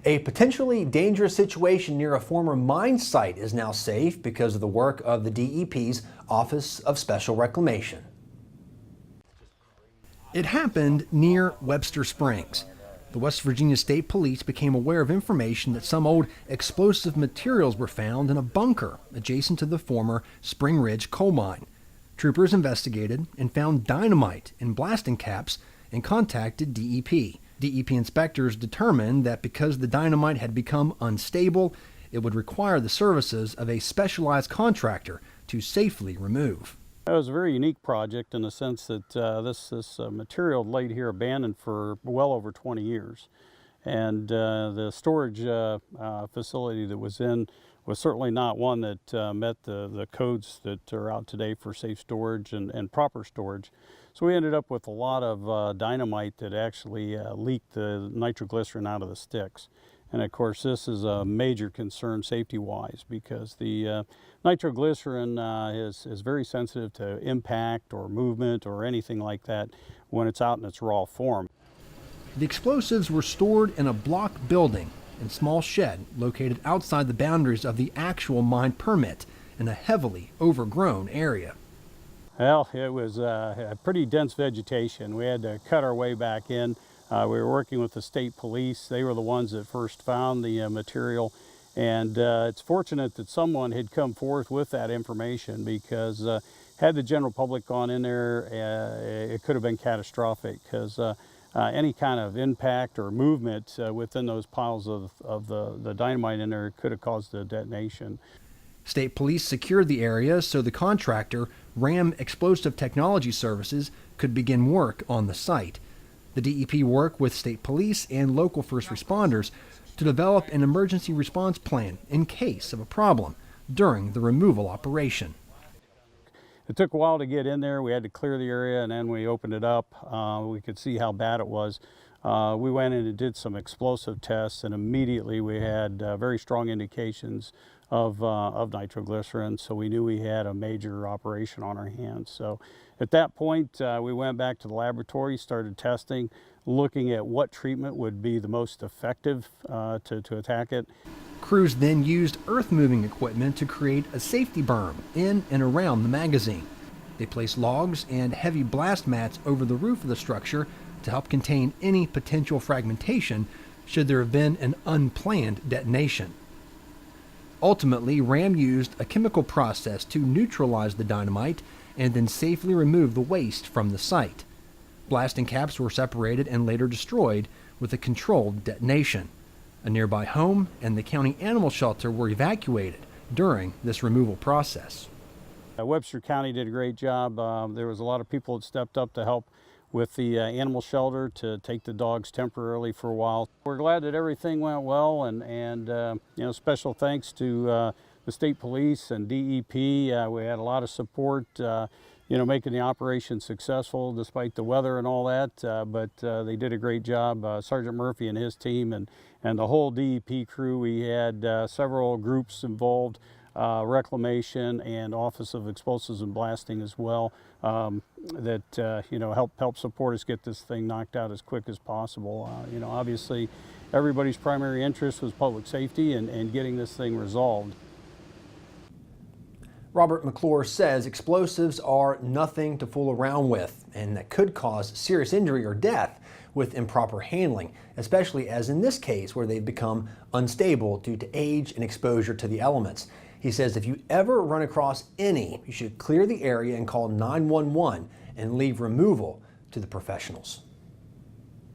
A potentially dangerous situation near a former mine site is now safe because of the work of the DEP's Office of Special Reclamation. It happened near Webster Springs. The West Virginia State Police became aware of information that some old explosive materials were found in a bunker adjacent to the former Spring Ridge coal mine. Troopers investigated and found dynamite in blasting caps and contacted DEP. DEP inspectors determined that because the dynamite had become unstable, it would require the services of a specialized contractor to safely remove. It was a very unique project in the sense that this material laid here abandoned for well over 20 years. And the storage facility that was in was certainly not one that met the codes that are out today for safe storage and proper storage. So we ended up with a lot of dynamite that actually leaked the nitroglycerin out of the sticks. And of course, this is a major concern safety-wise because the nitroglycerin is very sensitive to impact or movement or anything like that when it's out in its raw form. The explosives were stored in a block building and small shed located outside the boundaries of the actual mine permit in a heavily overgrown area. Well, it was a pretty dense vegetation. We had to cut our way back in. We were working with the state police. They were the ones that first found the material. And it's fortunate that someone had come forth with that information because had the general public gone in there, it could have been catastrophic because any kind of impact or movement within those piles of the dynamite in there could have caused a detonation. State police secured the area so the contractor, RAM Explosive Technology Services, could begin work on the site. The DEP worked with state police and local first responders to develop an emergency response plan in case of a problem during the removal operation. It took a while to get in there. We had to clear the area and then we opened it up. We could see how bad it was. We went in and did some explosive tests and immediately we had very strong indications of nitroglycerin, so we knew we had a major operation on our hands. So at that point, we went back to the laboratory, started testing, looking at what treatment would be the most effective to attack it. Crews then used earth-moving equipment to create a safety berm in and around the magazine. They placed logs and heavy blast mats over the roof of the structure to help contain any potential fragmentation should there have been an unplanned detonation. Ultimately, RAM used a chemical process to neutralize the dynamite and then safely remove the waste from the site. Blasting caps were separated and later destroyed with a controlled detonation. A nearby home and the county animal shelter were evacuated during this removal process. Webster County did a great job. There was a lot of people that stepped up to help with the animal shelter to take the dogs temporarily for a while. We're glad that everything went well and you know, special thanks to the state police and DEP. We had a lot of support, you know, making the operation successful despite the weather and all that, but they did a great job. Sergeant Murphy and his team and the whole DEP crew. We had several groups involved. Reclamation and Office of Explosives and Blasting as well, that you know, help support us get this thing knocked out as quick as possible. You know, obviously everybody's primary interest was public safety and getting this thing resolved. Robert McClure says explosives are nothing to fool around with and that could cause serious injury or death with improper handling, especially as in this case where they've become unstable due to age and exposure to the elements. He says if you ever run across any, you should clear the area and call 911 and leave removal to the professionals.